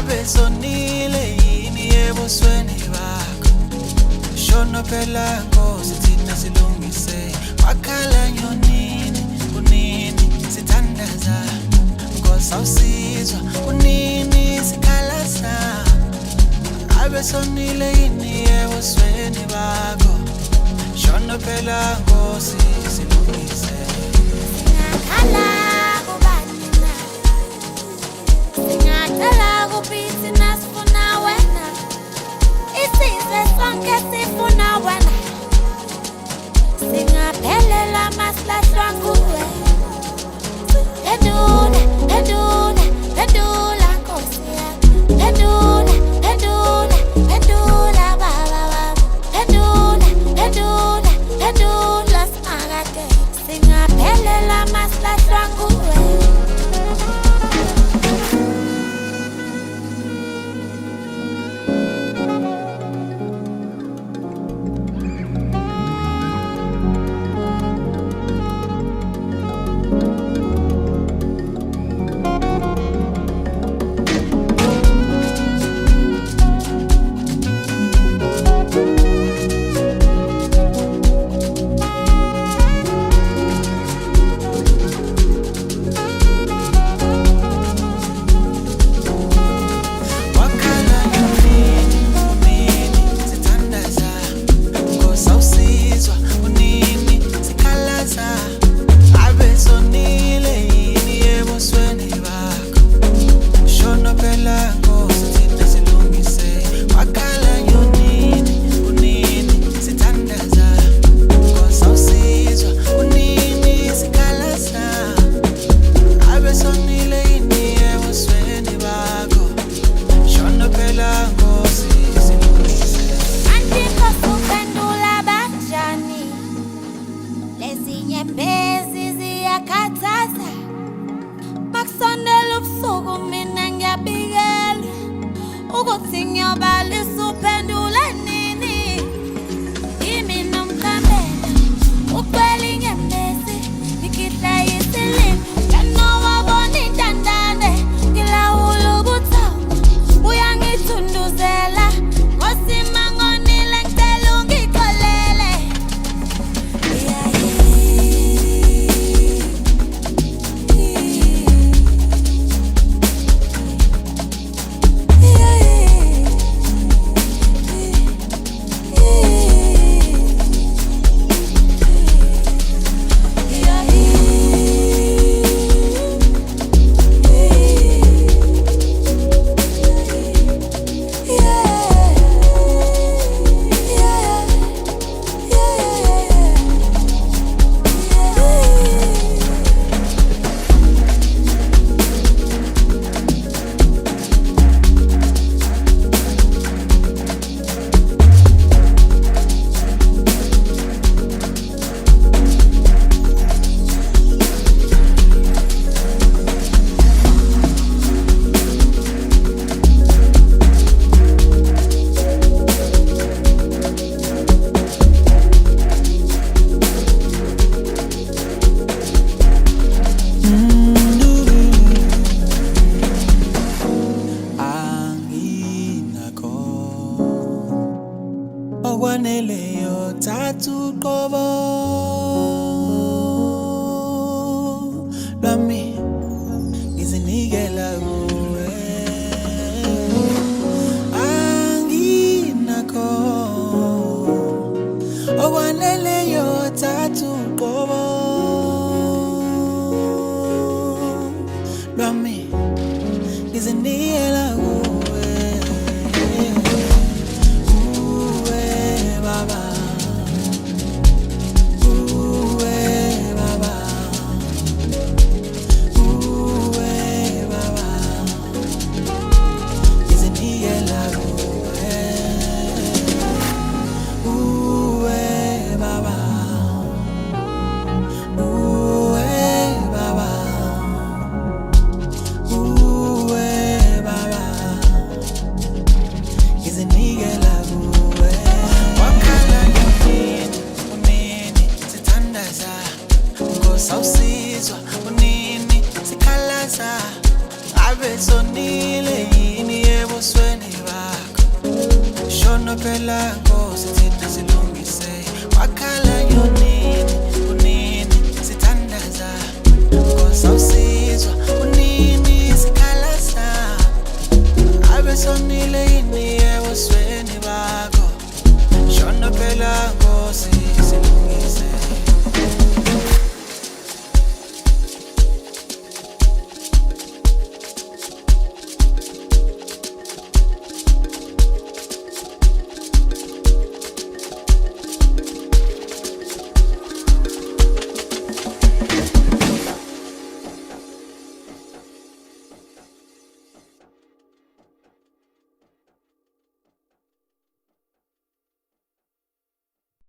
Abesonile yini ebusweni bakho. Shona phela Nkosi thina silungise. Wakhala nyonini, unini sithandaza. Nkosi awusizwa, unini sikhalaza. Abesonile yini ebusweni bakho. Shona phela Nkosi silungise. Singakhala kubani na, singacela kubithi nasifuna wena, isizwe sonke sifuna wena, singaphelela masilahlwa nguwe. Phendula, phendula, phendula Nkosi yami, phendula, phendula, phendula baba wami, phendula, phendula, phendula simakade, singaphelela masilahlwa nguwe. Wakhala nyonini, unini sithandaza. Nkosi awusizwa, unini sikhalaza. Abesonile yini ebusweni bakho. Shona phela Nkosi thina silungise. Wakhala nyonini, unini sithandaza. Nkosi awusizwa, unini sikhalaza. Abesonile yini ebusweni bakho. Shona phela Nkosi silungise. Anti-Nkosi uphendula banjani? Lezinye bezi ziyakhathaza. Makusondela ubusuku mina ngiyabikela ukuthi ngiyobalisa uphendula nini. Yimi nomqamela ugcwele inyembezi, ngikihla yisilimo kanowabona intandane, ngilawula ubuthongo uyangithunduzela. Nkosi mangonile ngicela ungixolele. Okwaneleyo thatha uqobo lwami ngizinikela kuwe. Anginakho okwaneleyo thatha uqobo lwami ngizinikela kuwe. Uwe baba, uwe phela Nkosi thina silungise wakhala yonini unini sithandaza Nkosi awusizwa unini sikhalasa abe sonile yini ebusweni bakho shona phela Nkosi silungise